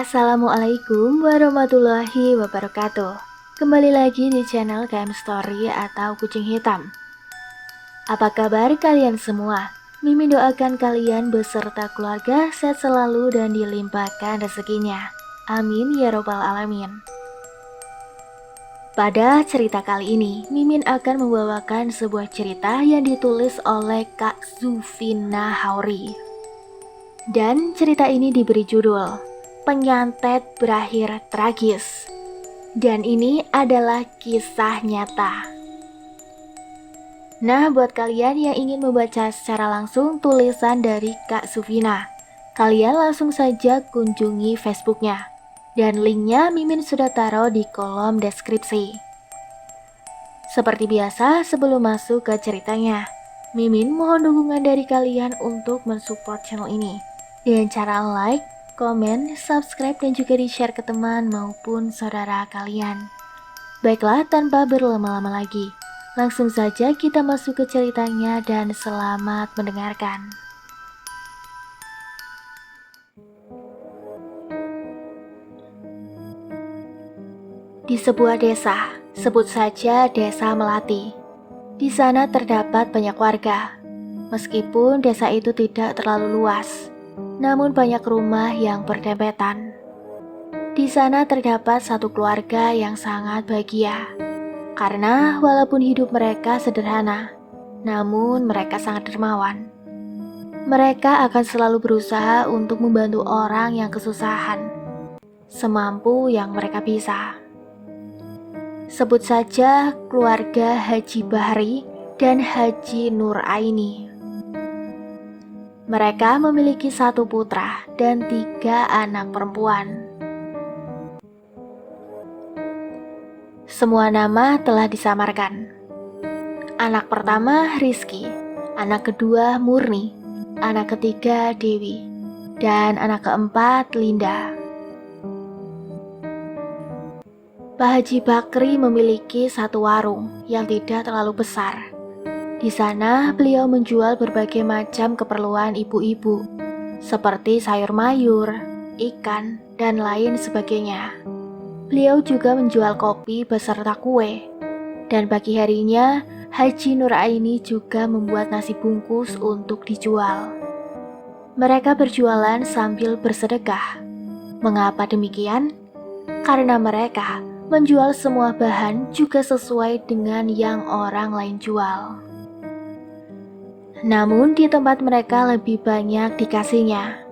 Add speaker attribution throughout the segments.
Speaker 1: Assalamualaikum warahmatullahi wabarakatuh. Kembali lagi di channel KM Story atau Kucing Hitam. Apa kabar kalian semua? Mimin doakan kalian beserta keluarga sehat selalu dan dilimpahkan rezekinya. Amin ya robbal alamin. Pada cerita kali ini, Mimin akan membawakan sebuah cerita yang ditulis oleh Kak Zufina Hauri. Dan cerita ini diberi judul Penyantet Berakhir Tragis. Dan ini adalah kisah nyata. Nah, buat kalian yang ingin membaca secara langsung tulisan dari Kak Zufina, kalian langsung saja kunjungi Facebooknya. Dan linknya Mimin sudah taruh di kolom deskripsi. Seperti biasa, sebelum masuk ke ceritanya, Mimin mohon dukungan dari kalian untuk mensupport channel ini dengan cara like, komen, subscribe, dan juga di-share ke teman maupun saudara kalian. Baiklah, tanpa berlama-lama lagi, langsung saja kita masuk ke ceritanya dan selamat mendengarkan. Di sebuah desa, sebut saja Desa Melati. Di sana terdapat banyak warga. Meskipun desa itu tidak terlalu luas, namun banyak rumah yang berdempetan. Di sana terdapat satu keluarga yang sangat bahagia, karena walaupun hidup mereka sederhana, namun mereka sangat dermawan. Mereka akan selalu berusaha untuk membantu orang yang kesusahan, semampu yang mereka bisa. Sebut saja keluarga Haji Bahri dan Haji Nur Aini. Mereka memiliki satu putra dan 3 anak perempuan. Semua nama telah disamarkan. Anak pertama Rizky, anak kedua Murni, anak ketiga Dewi, dan anak keempat Linda. Pak Haji Bakri memiliki satu warung yang tidak terlalu besar. Di sana beliau menjual berbagai macam keperluan ibu-ibu, seperti sayur mayur, ikan, dan lain sebagainya. Beliau juga menjual kopi beserta kue, dan pagi harinya Haji Nur Aini juga membuat nasi bungkus untuk dijual. Mereka berjualan sambil bersedekah. Mengapa demikian? Karena mereka menjual semua bahan juga sesuai dengan yang orang lain jual. Namun di tempat mereka lebih banyak dikasihnya.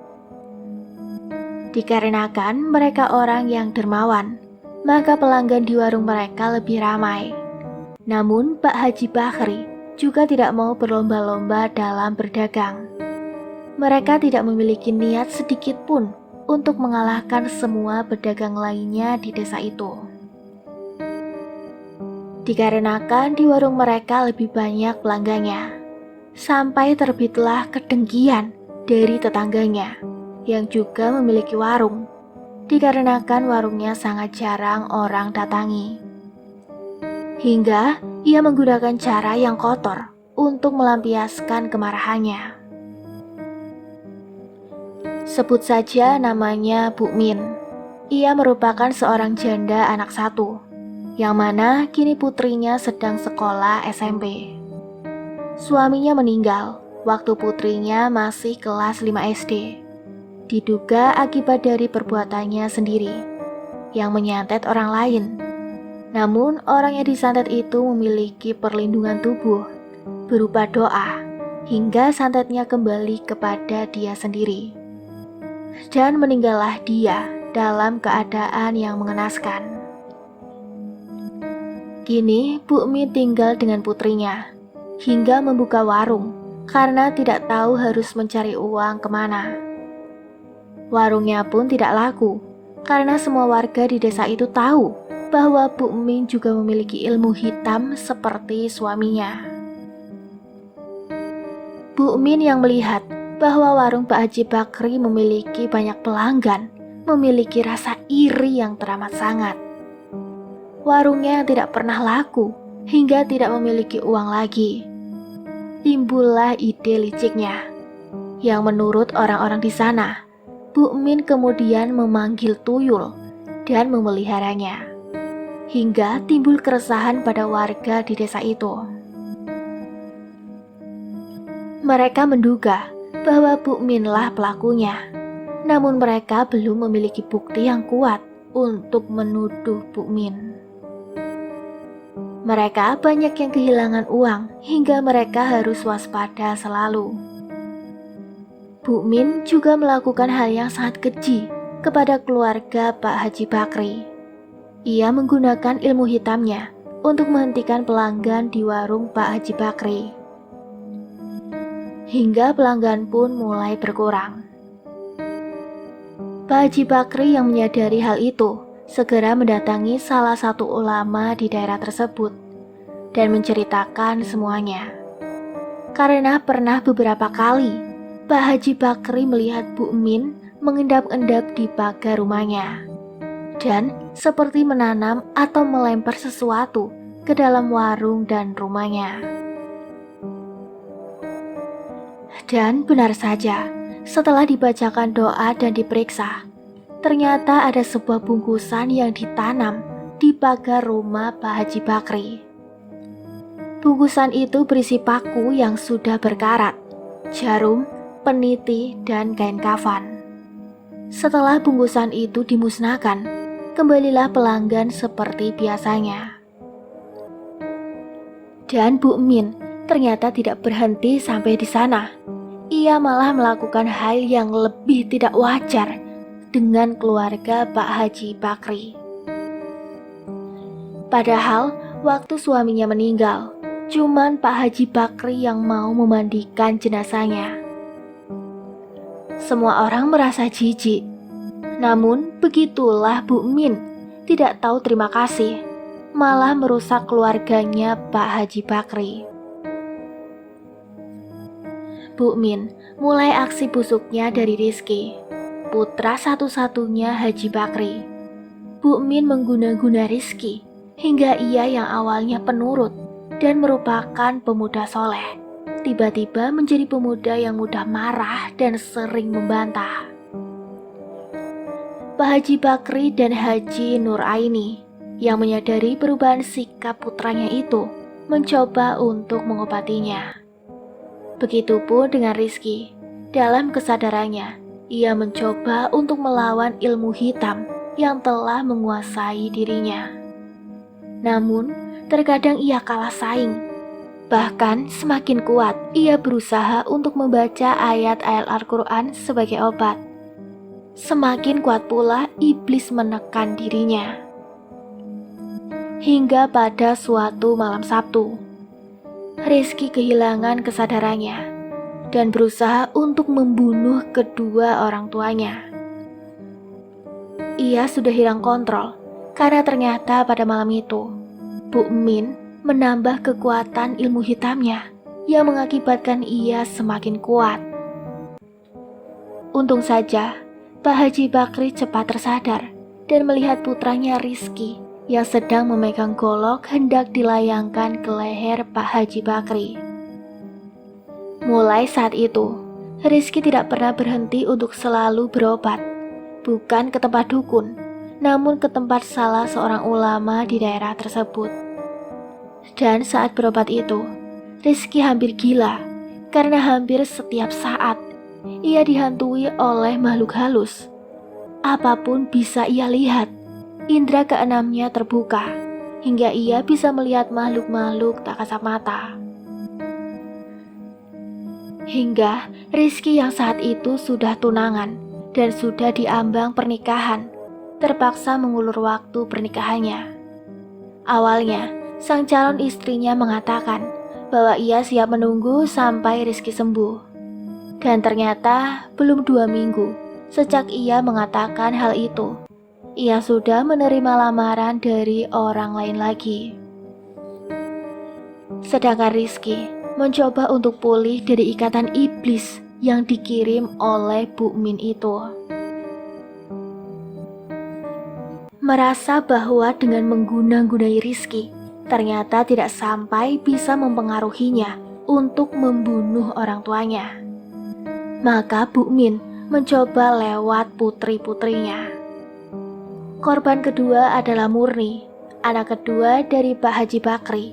Speaker 1: Dikarenakan mereka orang yang dermawan, maka pelanggan di warung mereka lebih ramai. Namun Pak Haji Bakri juga tidak mau berlomba-lomba dalam berdagang. Mereka tidak memiliki niat sedikit pun untuk mengalahkan semua pedagang lainnya di desa itu. Dikarenakan di warung mereka lebih banyak pelanggannya, sampai terbitlah kedengkian dari tetangganya yang juga memiliki warung, dikarenakan warungnya sangat jarang orang datangi. Hingga ia menggunakan cara yang kotor untuk melampiaskan kemarahannya. Sebut saja namanya Bu Min. Ia merupakan seorang janda anak satu, yang mana kini putrinya sedang sekolah SMP. Suaminya meninggal waktu putrinya masih kelas 5 SD. Diduga akibat dari perbuatannya sendiri yang menyantet orang lain. Namun orang yang disantet itu memiliki perlindungan tubuh berupa doa hingga santetnya kembali kepada dia sendiri. Dan meninggallah dia dalam keadaan yang mengenaskan. Kini Bu Mi tinggal dengan putrinya hingga membuka warung karena tidak tahu harus mencari uang kemana. Warungnya pun tidak laku karena semua warga di desa itu tahu bahwa Bu Min juga memiliki ilmu hitam seperti suaminya. Bu Min yang melihat bahwa warung Pak Haji Bakri memiliki banyak pelanggan, memiliki rasa iri yang teramat sangat. Warungnya yang tidak pernah laku hingga tidak memiliki uang lagi. Timbullah ide liciknya, yang menurut orang-orang di sana Bu Min kemudian memanggil tuyul dan memeliharanya, hingga timbul keresahan pada warga di desa itu. Mereka menduga bahwa Bu Minlah pelakunya, namun mereka belum memiliki bukti yang kuat untuk menuduh Bu Min. Mereka banyak yang kehilangan uang hingga mereka harus waspada selalu. Bu Min juga melakukan hal yang sangat keji kepada keluarga Pak Haji Bakri. Ia menggunakan ilmu hitamnya untuk menghentikan pelanggan di warung Pak Haji Bakri. Hingga pelanggan pun mulai berkurang. Pak Haji Bakri yang menyadari hal itu segera mendatangi salah satu ulama di daerah tersebut dan menceritakan semuanya. Karena pernah beberapa kali Pak Haji Bakri melihat Bu Min mengendap-endap di pagar rumahnya dan seperti menanam atau melempar sesuatu ke dalam warung dan rumahnya. Dan benar saja, setelah dibacakan doa dan diperiksa, ternyata ada sebuah bungkusan yang ditanam di pagar rumah Pak Haji Bakri. Bungkusan itu berisi paku yang sudah berkarat, jarum, peniti, dan kain kafan. Setelah bungkusan itu dimusnahkan, kembalilah pelanggan seperti biasanya. Dan Bu Min ternyata tidak berhenti sampai di sana. Ia malah melakukan hal yang lebih tidak wajar dengan keluarga Pak Haji Bakri. Padahal waktu suaminya meninggal, cuman Pak Haji Bakri yang mau memandikan jenazahnya. Semua orang merasa jijik. Namun begitulah Bu Min, tidak tahu terima kasih, malah merusak keluarganya Pak Haji Bakri. Bu Min mulai aksi busuknya dari Rizky, putra satu-satunya Haji Bakri. Bu Min mengguna-guna Rizky hingga ia yang awalnya penurut dan merupakan pemuda soleh, tiba-tiba menjadi pemuda yang mudah marah dan sering membantah. Pak Haji Bakri dan Haji Nur Aini yang menyadari perubahan sikap putranya itu mencoba untuk mengobatinya. Begitupun dengan Rizky. Dalam kesadarannya, ia mencoba untuk melawan ilmu hitam yang telah menguasai dirinya. Namun, terkadang ia kalah saing. Bahkan semakin kuat, ia berusaha untuk membaca ayat-ayat Al-Quran sebagai obat. Semakin kuat pula iblis menekan dirinya. Hingga pada suatu malam Sabtu, Rizky kehilangan kesadarannya dan berusaha untuk membunuh kedua orang tuanya. Ia sudah hilang kontrol karena ternyata pada malam itu Bu Min menambah kekuatan ilmu hitamnya yang mengakibatkan ia semakin kuat. Untung saja Pak Haji Bakri cepat tersadar dan melihat putranya Rizky yang sedang memegang golok hendak dilayangkan ke leher Pak Haji Bakri. Mulai saat itu, Rizky tidak pernah berhenti untuk selalu berobat, bukan ke tempat dukun, namun ke tempat salah seorang ulama di daerah tersebut. Dan saat berobat itu, Rizky hampir gila karena hampir setiap saat ia dihantui oleh makhluk halus. Apapun bisa ia lihat. Indra keenamnya terbuka, hingga ia bisa melihat makhluk-makhluk tak kasat mata. Hingga Rizky yang saat itu sudah tunangan dan sudah diambang pernikahan, terpaksa mengulur waktu pernikahannya. Awalnya, sang calon istrinya mengatakan bahwa ia siap menunggu sampai Rizky sembuh. Dan ternyata belum 2 minggu sejak ia mengatakan hal itu, ia sudah menerima lamaran dari orang lain lagi. Sedangkan Rizky mencoba untuk pulih dari ikatan iblis yang dikirim oleh Bu Min itu. Merasa bahwa dengan mengguna-gunai Rizky, ternyata tidak sampai bisa mempengaruhinya untuk membunuh orang tuanya. Maka Bu Min mencoba lewat putri-putrinya. Korban kedua adalah Murni, anak kedua dari Pak Haji Bakri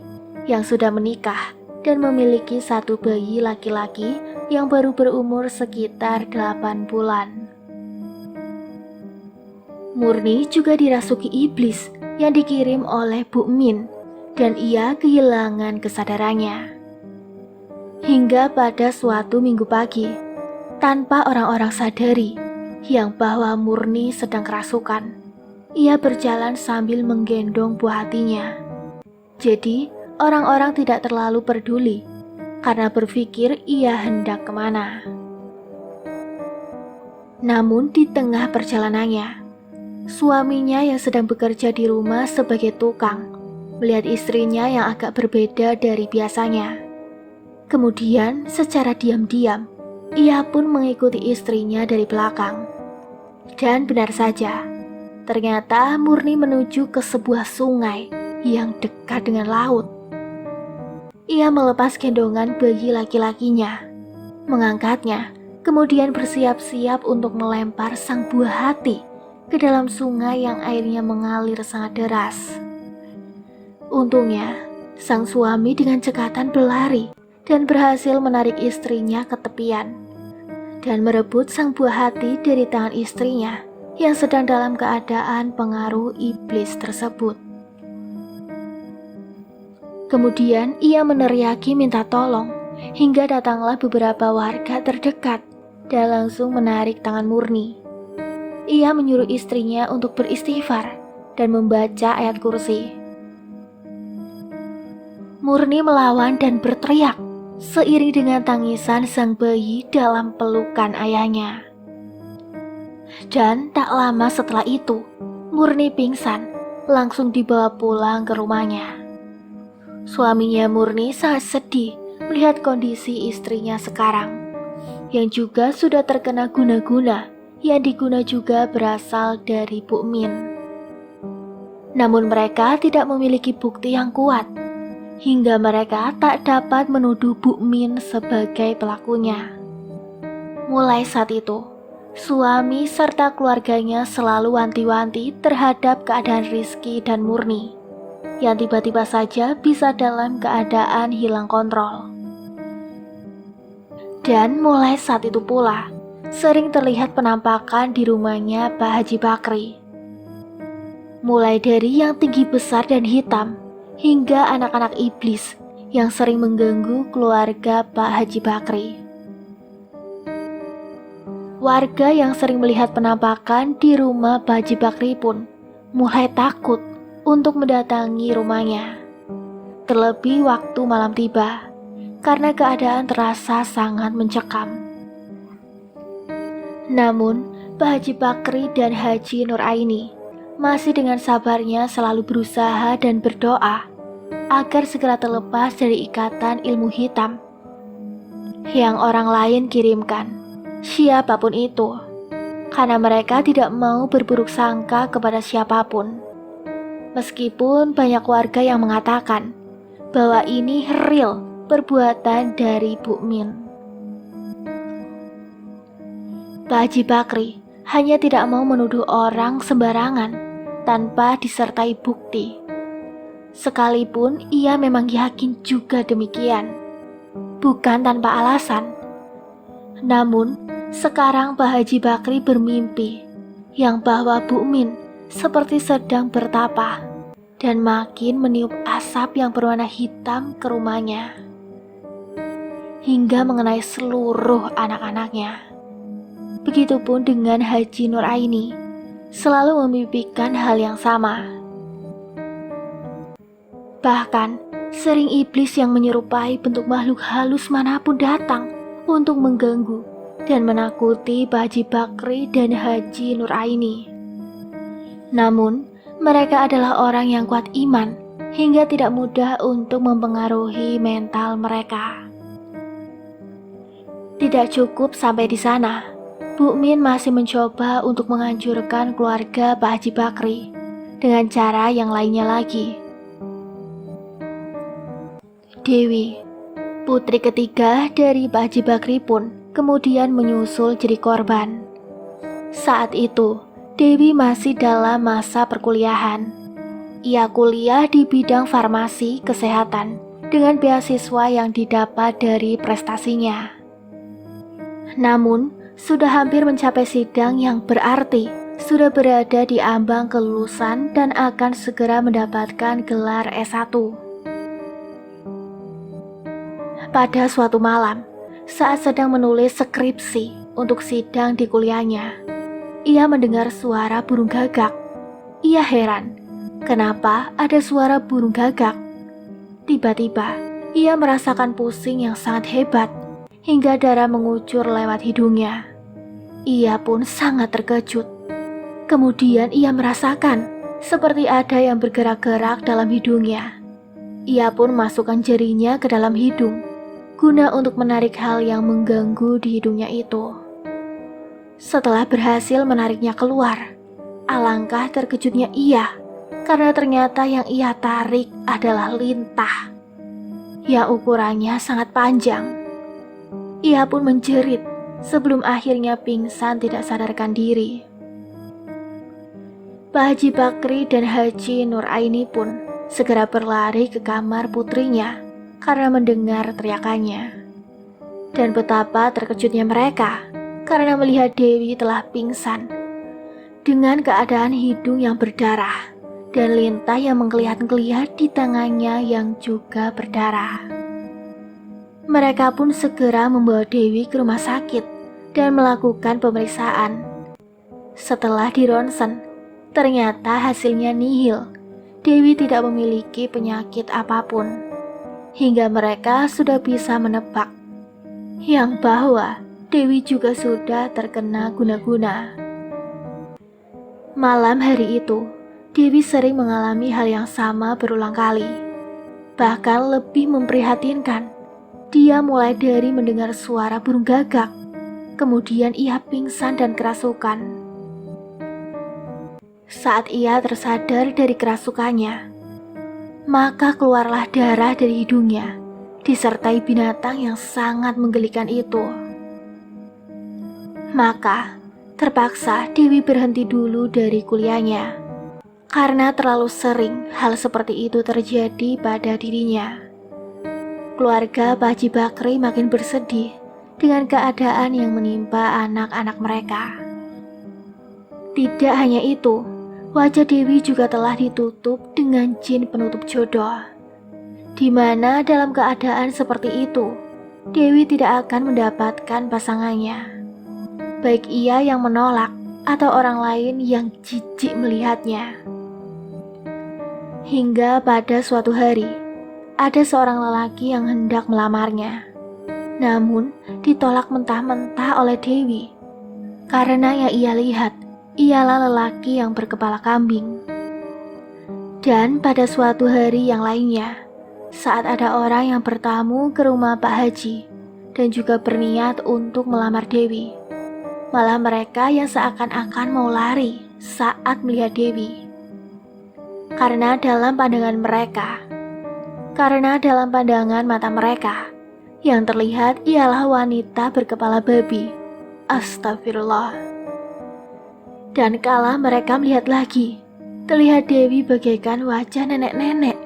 Speaker 1: yang sudah menikah dan memiliki satu bayi laki-laki yang baru berumur sekitar 8 bulan. Murni juga dirasuki iblis yang dikirim oleh Bu Min dan ia kehilangan kesadarannya. Hingga pada suatu minggu pagi, tanpa orang-orang sadari yang bahwa Murni sedang kerasukan, ia berjalan sambil menggendong buah hatinya. Jadi, orang-orang tidak terlalu peduli karena berpikir ia hendak kemana. Namun di tengah perjalanannya, suaminya yang sedang bekerja di rumah sebagai tukang melihat istrinya yang agak berbeda dari biasanya. Kemudian secara diam-diam, ia pun mengikuti istrinya dari belakang. Dan benar saja, ternyata Murni menuju ke sebuah sungai yang dekat dengan laut. Ia melepas gendongan bayi laki-lakinya, mengangkatnya, kemudian bersiap-siap untuk melempar sang buah hati ke dalam sungai yang airnya mengalir sangat deras. Untungnya, sang suami dengan cekatan berlari dan berhasil menarik istrinya ke tepian dan merebut sang buah hati dari tangan istrinya yang sedang dalam keadaan pengaruh iblis tersebut. Kemudian ia meneriaki minta tolong hingga datanglah beberapa warga terdekat dan langsung menarik tangan Murni. Ia menyuruh istrinya untuk beristighfar dan membaca ayat kursi. Murni melawan dan berteriak seiring dengan tangisan sang bayi dalam pelukan ayahnya. Dan tak lama setelah itu, Murni pingsan, langsung dibawa pulang ke rumahnya. Suaminya Murni sangat sedih melihat kondisi istrinya sekarang, yang juga sudah terkena guna-guna yang diguna juga berasal dari Bu Min. Namun mereka tidak memiliki bukti yang kuat, hingga mereka tak dapat menuduh Bu Min sebagai pelakunya. Mulai saat itu, suami serta keluarganya selalu wanti-wanti terhadap keadaan Rizky dan Murni, yang tiba-tiba saja bisa dalam keadaan hilang kontrol. Dan mulai saat itu pula, sering terlihat penampakan di rumahnya Pak Haji Bakri. Mulai dari yang tinggi besar dan hitam, hingga anak-anak iblis yang sering mengganggu keluarga Pak Haji Bakri. Warga yang sering melihat penampakan di rumah Pak Haji Bakri pun mulai takut untuk mendatangi rumahnya. Terlebih waktu malam tiba, karena keadaan terasa sangat mencekam. Namun, Pak Haji Bakri dan Haji Nuraini masih dengan sabarnya selalu berusaha dan berdoa agar segera terlepas dari ikatan ilmu hitam yang orang lain kirimkan, siapapun itu, karena mereka tidak mau berburuk sangka kepada siapapun. Meskipun banyak warga yang mengatakan bahwa ini real perbuatan dari Bu Min. Pak Haji Bakri hanya tidak mau menuduh orang sembarangan tanpa disertai bukti. Sekalipun ia memang yakin juga demikian, bukan tanpa alasan. Namun, sekarang Pak Haji Bakri bermimpi yang bahwa Bu Min seperti sedang bertapa dan makin meniup asap yang berwarna hitam ke rumahnya, hingga mengenai seluruh anak-anaknya. Begitupun dengan Haji Nuraini, selalu memimpikan hal yang sama. Bahkan, sering iblis yang menyerupai bentuk makhluk halus manapun datang untuk mengganggu dan menakuti Pak Haji Bakri dan Haji Nuraini. Namun, mereka adalah orang yang kuat iman hingga tidak mudah untuk mempengaruhi mental mereka. Tidak cukup sampai di sana, Bu Min masih mencoba untuk menghancurkan keluarga Pak Haji Bakri dengan cara yang lainnya lagi. Dewi, putri ketiga dari Pak Haji Bakri pun kemudian menyusul jadi korban. Saat itu, Dewi masih dalam masa perkuliahan. Ia kuliah di bidang farmasi kesehatan dengan beasiswa yang didapat dari prestasinya. Namun, sudah hampir mencapai sidang yang berarti sudah berada di ambang kelulusan dan akan segera mendapatkan gelar S1. Pada suatu malam, saat sedang menulis skripsi untuk sidang di kuliahnya, ia mendengar suara burung gagak. Ia heran, kenapa ada suara burung gagak? Tiba-tiba, ia merasakan pusing yang sangat hebat, hingga darah mengucur lewat hidungnya. Ia pun sangat terkejut. Kemudian ia merasakan seperti ada yang bergerak-gerak dalam hidungnya. Ia pun masukkan jarinya ke dalam hidung, guna untuk menarik hal yang mengganggu di hidungnya itu. Setelah berhasil menariknya keluar, alangkah terkejutnya ia, karena ternyata yang ia tarik adalah lintah, yang ukurannya sangat panjang. Ia pun menjerit sebelum akhirnya pingsan tidak sadarkan diri. Pak Haji Bakri dan Haji Nur Aini pun segera berlari ke kamar putrinya karena mendengar teriakannya. Dan betapa terkejutnya mereka karena melihat Dewi telah pingsan dengan keadaan hidung yang berdarah dan lintah yang menggeliat-geliat di tangannya yang juga berdarah. Mereka pun segera membawa Dewi ke rumah sakit dan melakukan pemeriksaan. Setelah dironsen, ternyata hasilnya nihil. Dewi tidak memiliki penyakit apapun. Hingga mereka sudah bisa menebak yang bahwa Dewi juga sudah terkena guna-guna. Malam hari itu, Dewi sering mengalami hal yang sama berulang kali. Bahkan lebih memprihatinkan, dia mulai dari mendengar suara burung gagak, kemudian ia pingsan dan kerasukan. Saat ia tersadar dari kerasukannya, maka keluarlah darah dari hidungnya, disertai binatang yang sangat menggelikan itu. Maka, terpaksa Dewi berhenti dulu dari kuliahnya, karena terlalu sering hal seperti itu terjadi pada dirinya. Keluarga Pak Haji Bakri makin bersedih dengan keadaan yang menimpa anak-anak mereka. Tidak hanya itu, wajah Dewi juga telah ditutup dengan jin penutup jodoh, di mana dalam keadaan seperti itu, Dewi tidak akan mendapatkan pasangannya, baik ia yang menolak atau orang lain yang jijik melihatnya. Hingga pada suatu hari, ada seorang lelaki yang hendak melamarnya, namun ditolak mentah-mentah oleh Dewi, karena yang ia lihat ialah lelaki yang berkepala kambing. Dan pada suatu hari yang lainnya, saat ada orang yang bertamu ke rumah Pak Haji dan juga berniat untuk melamar Dewi, malah mereka yang seakan-akan mau lari saat melihat Dewi. Karena dalam pandangan mata mereka, yang terlihat ialah wanita berkepala babi. Astagfirullah. Dan kala mereka melihat lagi, terlihat Dewi bagaikan wajah nenek-nenek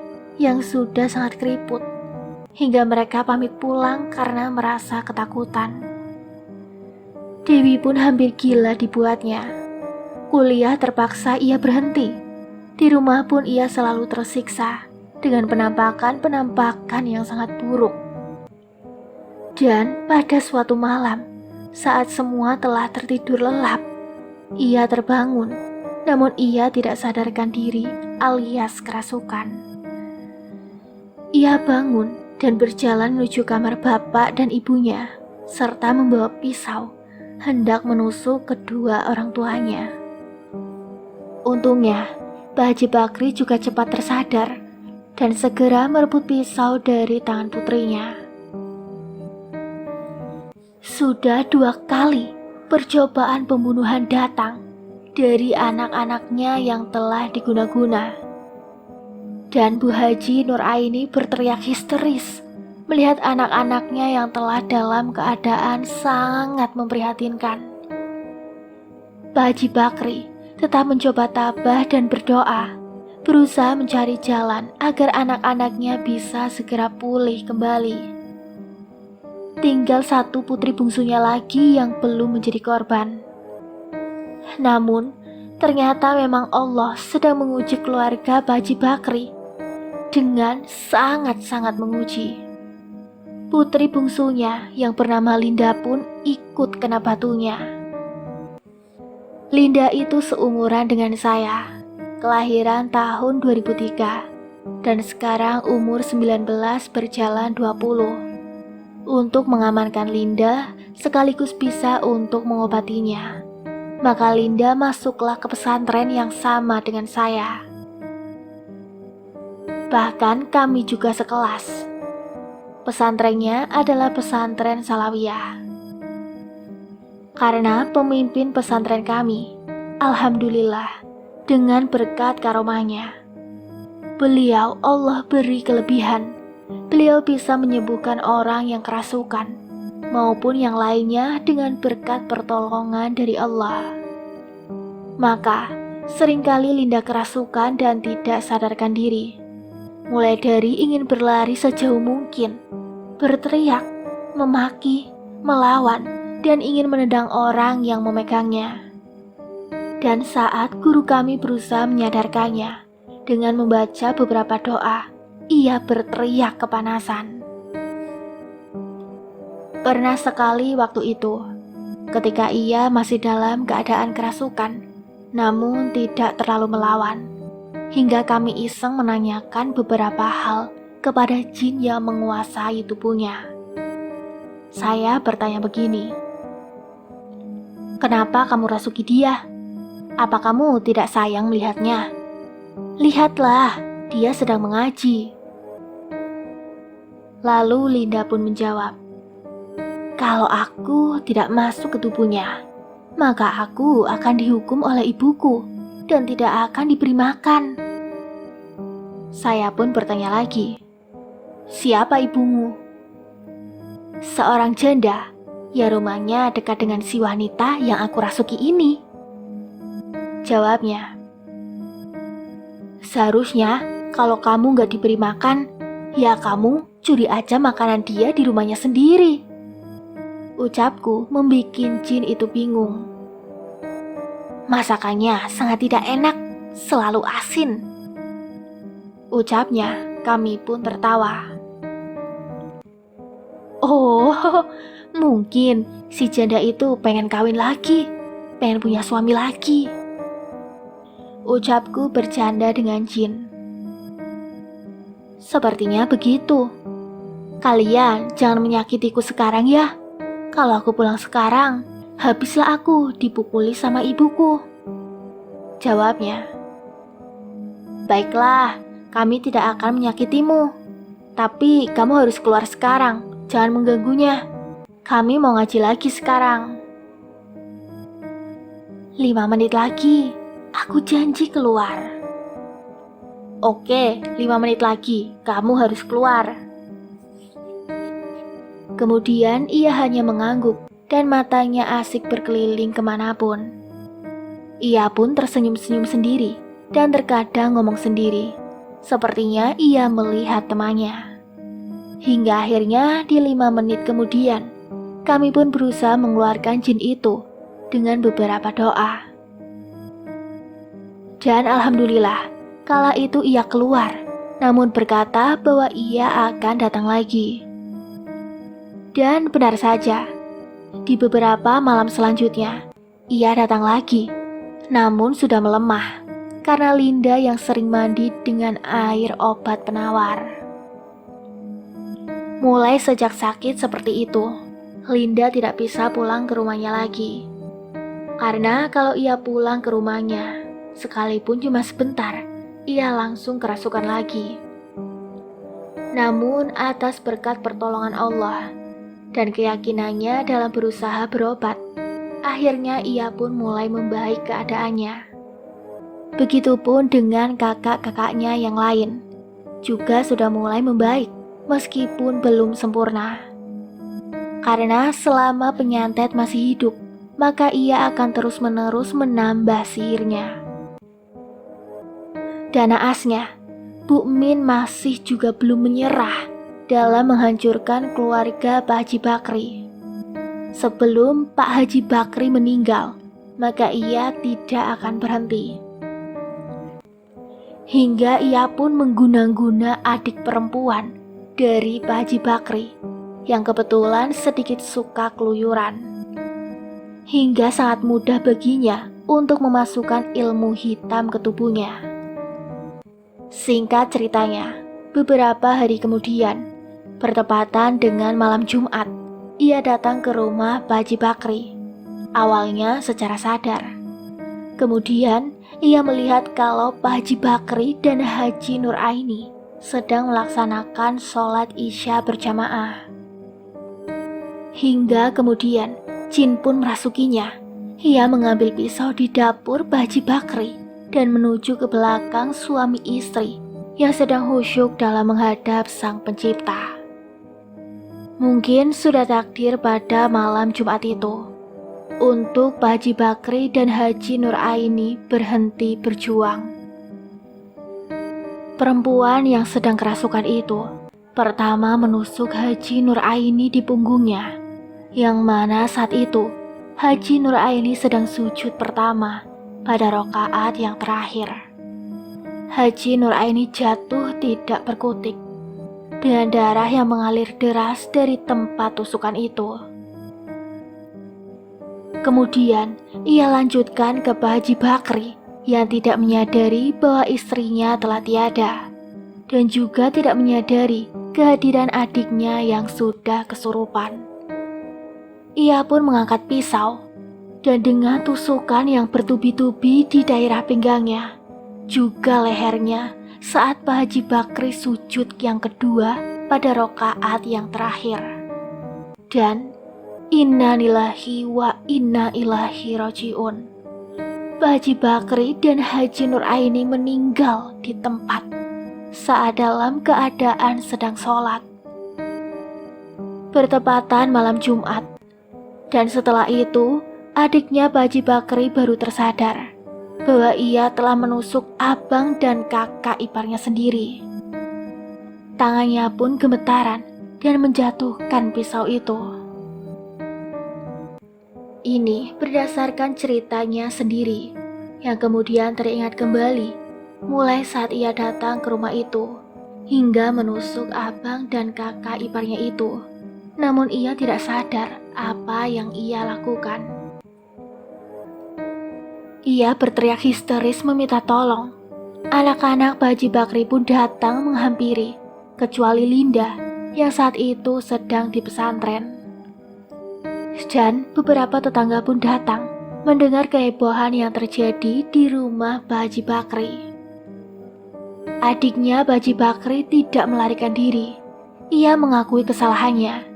Speaker 1: yang sudah sangat keriput, hingga mereka pamit pulang karena merasa ketakutan. Dewi pun hampir gila dibuatnya. Kuliah terpaksa ia berhenti. Di rumah pun ia selalu tersiksa dengan penampakan-penampakan yang sangat buruk. Dan pada suatu malam, saat semua telah tertidur lelap, ia terbangun, namun ia tidak sadarkan diri alias kerasukan. Ia bangun dan berjalan menuju kamar bapak dan ibunya, serta membawa pisau, hendak menusuk kedua orang tuanya. Untungnya, Pak Haji Bakri juga cepat tersadar dan segera merebut pisau dari tangan putrinya. Sudah 2 kali percobaan pembunuhan datang dari anak-anaknya yang telah diguna-guna. Dan Bu Haji Nur Aini berteriak histeris melihat anak-anaknya yang telah dalam keadaan sangat memprihatinkan. Pak Haji Bakri tetap mencoba tabah dan berdoa, berusaha mencari jalan agar anak-anaknya bisa segera pulih kembali. Tinggal satu putri bungsunya lagi yang belum menjadi korban. Namun, ternyata memang Allah sedang menguji keluarga Pak Haji Bakri dengan sangat-sangat menguji. Putri bungsunya yang bernama Linda pun ikut kena batunya. Linda itu seumuran dengan saya, kelahiran tahun 2003, dan sekarang umur 19 berjalan 20. Untuk mengamankan Linda, sekaligus bisa untuk mengobatinya, maka Linda masuklah ke pesantren yang sama dengan saya. Bahkan kami juga sekelas. Pesantrennya adalah pesantren Salawiyah. Karena pemimpin pesantren kami, alhamdulillah, dengan berkat karomahnya, beliau Allah beri kelebihan. Beliau bisa menyembuhkan orang yang kerasukan maupun yang lainnya dengan berkat pertolongan dari Allah. Maka seringkali Linda kerasukan dan tidak sadarkan diri. Mulai dari ingin berlari sejauh mungkin, berteriak, memaki, melawan, dan ingin menendang orang yang memegangnya. Dan saat guru kami berusaha menyadarkannya dengan membaca beberapa doa, ia berteriak kepanasan. Pernah sekali waktu itu, ketika ia masih dalam keadaan kerasukan, namun tidak terlalu melawan, hingga kami iseng menanyakan beberapa hal kepada jin yang menguasai tubuhnya. Saya bertanya begini, "Kenapa kamu rasuki dia? Apa kamu tidak sayang melihatnya? Lihatlah, dia sedang mengaji." Lalu Linda pun menjawab, "Kalau aku tidak masuk ke tubuhnya, maka aku akan dihukum oleh ibuku dan tidak akan diberi makan." Saya pun bertanya lagi, "Siapa ibumu?" "Seorang janda, ya rumahnya dekat dengan si wanita yang aku rasuki ini," jawabnya. "Seharusnya kalau kamu gak diberi makan, ya kamu curi aja makanan dia di rumahnya sendiri," ucapku membikin jin itu bingung. "Masakannya sangat tidak enak, selalu asin," ucapnya. Kami pun tertawa. "Oh, mungkin si janda itu pengen kawin lagi, pengen punya suami lagi," ucapku bercanda dengan jin. "Sepertinya begitu. Kalian jangan menyakitiku sekarang ya. Kalau aku pulang sekarang, habislah aku dipukuli sama ibuku," jawabnya. "Baiklah, kami tidak akan menyakitimu. Tapi kamu harus keluar sekarang, jangan mengganggunya. Kami mau ngaji lagi sekarang." 5 menit lagi, aku janji keluar." "Oke, 5 menit lagi, kamu harus keluar." Kemudian ia hanya mengangguk dan matanya asik berkeliling kemanapun. Ia pun tersenyum-senyum sendiri dan terkadang ngomong sendiri. Sepertinya ia melihat temannya. Hingga akhirnya di 5 menit kemudian, kami pun berusaha mengeluarkan jin itu dengan beberapa doa. Dan alhamdulillah, kala itu ia keluar, namun berkata bahwa ia akan datang lagi. Dan benar saja, di beberapa malam selanjutnya, ia datang lagi, namun sudah melemah karena Linda yang sering mandi dengan air obat penawar. Mulai sejak sakit seperti itu, Linda tidak bisa pulang ke rumahnya lagi. Karena kalau ia pulang ke rumahnya, sekalipun cuma sebentar, ia langsung kerasukan lagi. Namun atas berkat pertolongan Allah dan keyakinannya dalam berusaha berobat, akhirnya ia pun mulai membaik keadaannya. Begitupun dengan kakak-kakaknya yang lain, juga sudah mulai membaik meskipun belum sempurna. Karena selama penyantet masih hidup, maka ia akan terus-menerus menambah sihirnya. Dan naasnya, Bu Min masih juga belum menyerah dalam menghancurkan keluarga Pak Haji Bakri. Sebelum Pak Haji Bakri meninggal, maka ia tidak akan berhenti. Hingga ia pun mengguna-guna adik perempuan dari Pak Haji Bakri yang kebetulan sedikit suka keluyuran. Hingga sangat mudah baginya untuk memasukkan ilmu hitam ke tubuhnya. Singkat ceritanya, beberapa hari kemudian, bertepatan dengan malam Jumat, ia datang ke rumah Pak Haji Bakri. Awalnya secara sadar. Kemudian, ia melihat kalau Pak Haji Bakri dan Haji Nuraini sedang melaksanakan sholat Isya berjamaah. Hingga kemudian, jin pun merasukinya. Ia mengambil pisau di dapur Pak Haji Bakri dan menuju ke belakang suami istri yang sedang khusyuk dalam menghadap Sang Pencipta. Mungkin sudah takdir pada malam Jumat itu untuk Pak Haji Bakri dan Haji Nuraini berhenti berjuang. Perempuan yang sedang kerasukan itu pertama menusuk Haji Nuraini di punggungnya, yang mana saat itu Haji Nuraini sedang sujud pertama pada rakaat yang terakhir. Haji Nuraini jatuh tidak berkutik dengan darah yang mengalir deras dari tempat tusukan itu. Kemudian ia lanjutkan ke Pak Haji Bakri yang tidak menyadari bahwa istrinya telah tiada, dan juga tidak menyadari kehadiran adiknya yang sudah kesurupan. Ia pun mengangkat pisau, dan dengan tusukan yang bertubi-tubi di daerah pinggangnya, juga lehernya saat Pak Haji Bakri sujud yang kedua pada rakaat yang terakhir. Dan inna lillahi wa inna ilaihi rajiun. Pak Haji Bakri dan Haji Nuraini meninggal di tempat saat dalam keadaan sedang sholat. Bertepatan malam Jumat, dan setelah itu adiknya Pak Haji Bakri baru tersadar bahwa ia telah menusuk abang dan kakak iparnya sendiri. Tangannya pun gemetaran dan menjatuhkan pisau itu. Ini berdasarkan ceritanya sendiri, yang kemudian teringat kembali mulai saat ia datang ke rumah itu, hingga menusuk abang dan kakak iparnya itu. Namun ia tidak sadar apa yang ia lakukan. Ia berteriak histeris meminta tolong. Anak-anak Pak Haji Bakri pun datang menghampiri, kecuali Linda yang saat itu sedang di pesantren. Dan beberapa tetangga pun datang mendengar kehebohan yang terjadi di rumah Pak Haji Bakri. Adiknya Pak Haji Bakri tidak melarikan diri. Ia mengakui kesalahannya,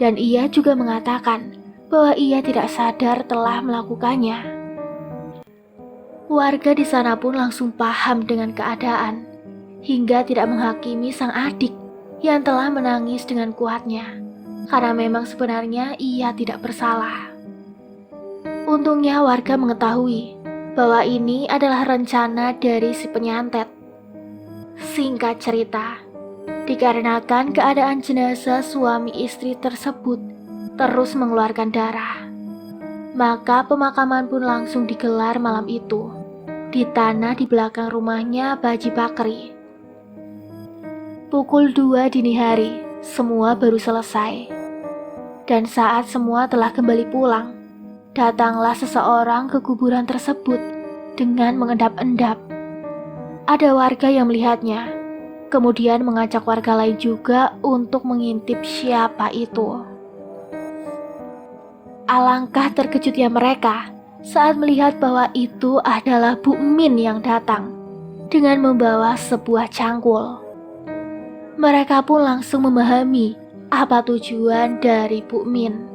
Speaker 1: dan ia juga mengatakan bahwa ia tidak sadar telah melakukannya. Warga di sana pun langsung paham dengan keadaan, hingga tidak menghakimi sang adik yang telah menangis dengan kuatnya, karena memang sebenarnya ia tidak bersalah. Untungnya warga mengetahui bahwa ini adalah rencana dari si penyantet. Singkat cerita, dikarenakan keadaan jenazah suami istri tersebut terus mengeluarkan darah, maka pemakaman pun langsung digelar malam itu di tanah di belakang rumahnya Pak Haji Bakri. Pukul 2 dini hari, semua baru selesai. Dan saat semua telah kembali pulang, datanglah seseorang ke kuburan tersebut dengan mengendap-endap. Ada warga yang melihatnya, kemudian mengajak warga lain juga untuk mengintip siapa itu. Alangkah terkejutnya mereka saat melihat bahwa itu adalah Bu Min yang datang dengan membawa sebuah cangkul. Mereka pun langsung memahami apa tujuan dari Bu Min.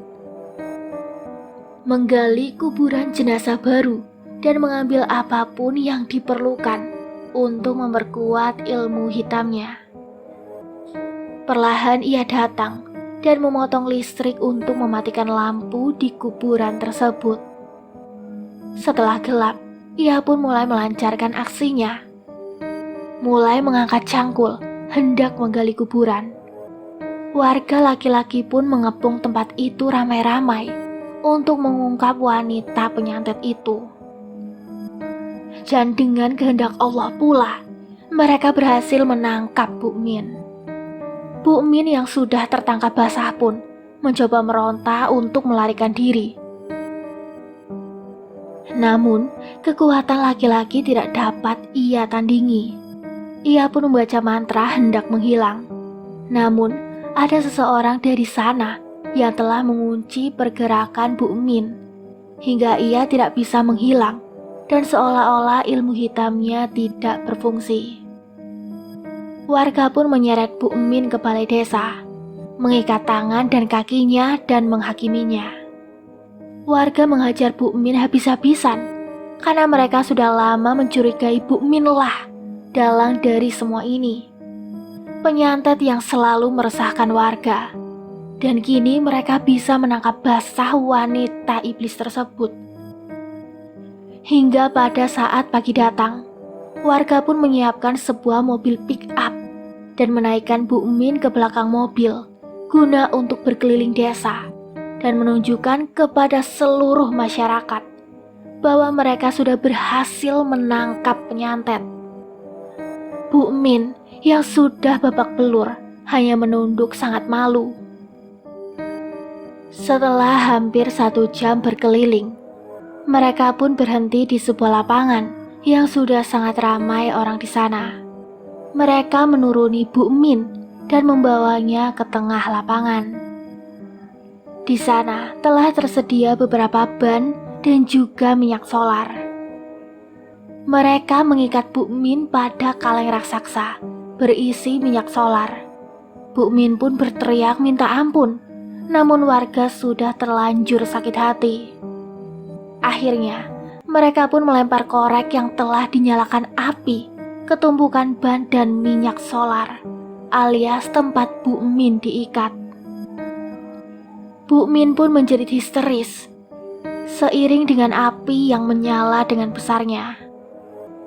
Speaker 1: Menggali kuburan jenazah baru dan mengambil apapun yang diperlukan untuk memperkuat ilmu hitamnya. Perlahan ia datang dan memotong listrik untuk mematikan lampu di kuburan tersebut. Setelah gelap, ia pun mulai melancarkan aksinya. Mulai mengangkat cangkul, hendak menggali kuburan. Warga laki-laki pun mengepung tempat itu ramai-ramai untuk mengungkap wanita penyantet itu. Dan dengan kehendak Allah pula, mereka berhasil menangkap Bu Min. Bu Min yang sudah tertangkap basah pun mencoba meronta untuk melarikan diri. Namun, kekuatan laki-laki tidak dapat ia tandingi. Ia pun membaca mantra hendak menghilang. Namun, ada seseorang dari sana yang telah mengunci pergerakan Bu Min, hingga ia tidak bisa menghilang, dan seolah-olah ilmu hitamnya tidak berfungsi. Warga pun menyeret Bu Min ke balai desa, mengikat tangan dan kakinya dan menghakiminya. Warga menghajar Bu Min habis-habisan, karena mereka sudah lama mencurigai Bu Min lah dalang dari semua ini. Penyantet yang selalu meresahkan warga, dan kini mereka bisa menangkap basah wanita iblis tersebut. Hingga pada saat pagi datang, warga pun menyiapkan sebuah mobil pick-up dan menaikkan Bu Min ke belakang mobil guna untuk berkeliling desa dan menunjukkan kepada seluruh masyarakat bahwa mereka sudah berhasil menangkap penyantet. Bu Min yang sudah babak belur hanya menunduk sangat malu. Setelah hampir 1 jam berkeliling, mereka pun berhenti di sebuah lapangan yang sudah sangat ramai orang di sana. Mereka menuruni Bu Min dan membawanya ke tengah lapangan. Di sana telah tersedia beberapa ban dan juga minyak solar. Mereka mengikat Bu Min pada kaleng raksasa berisi minyak solar. Bu Min pun berteriak minta ampun, namun warga sudah terlanjur sakit hati. Akhirnya, mereka pun melempar korek yang telah dinyalakan api ke tumpukan ban dan minyak solar, alias tempat Bu Min diikat. Bu Min pun menjerit histeris, seiring dengan api yang menyala dengan besarnya.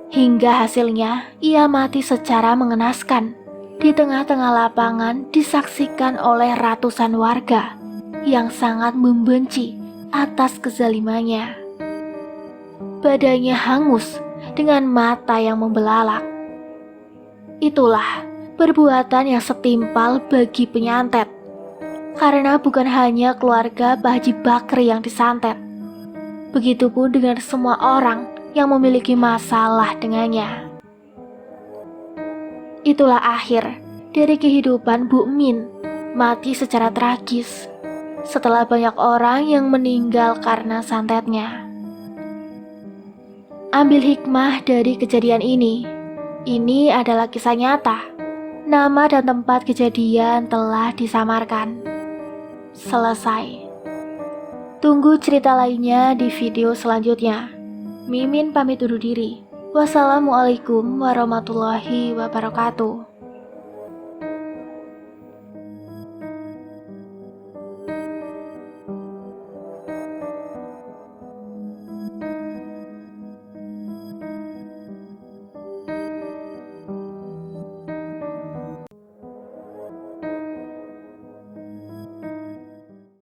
Speaker 1: Hingga hasilnya, ia mati secara mengenaskan di tengah-tengah lapangan, disaksikan oleh ratusan warga yang sangat membenci atas kezalimannya. Badannya hangus dengan mata yang membelalak. Itulah perbuatan yang setimpal bagi penyantet, karena bukan hanya keluarga Pak Haji Bakri yang disantet, begitupun dengan semua orang yang memiliki masalah dengannya. Itulah akhir dari kehidupan Bu Min, mati secara tragis setelah banyak orang yang meninggal karena santetnya. Ambil hikmah dari kejadian ini. Ini adalah kisah nyata. Nama dan tempat kejadian telah disamarkan. Selesai. Tunggu cerita lainnya di video selanjutnya. Mimin pamit undur diri. Wassalamualaikum warahmatullahi wabarakatuh.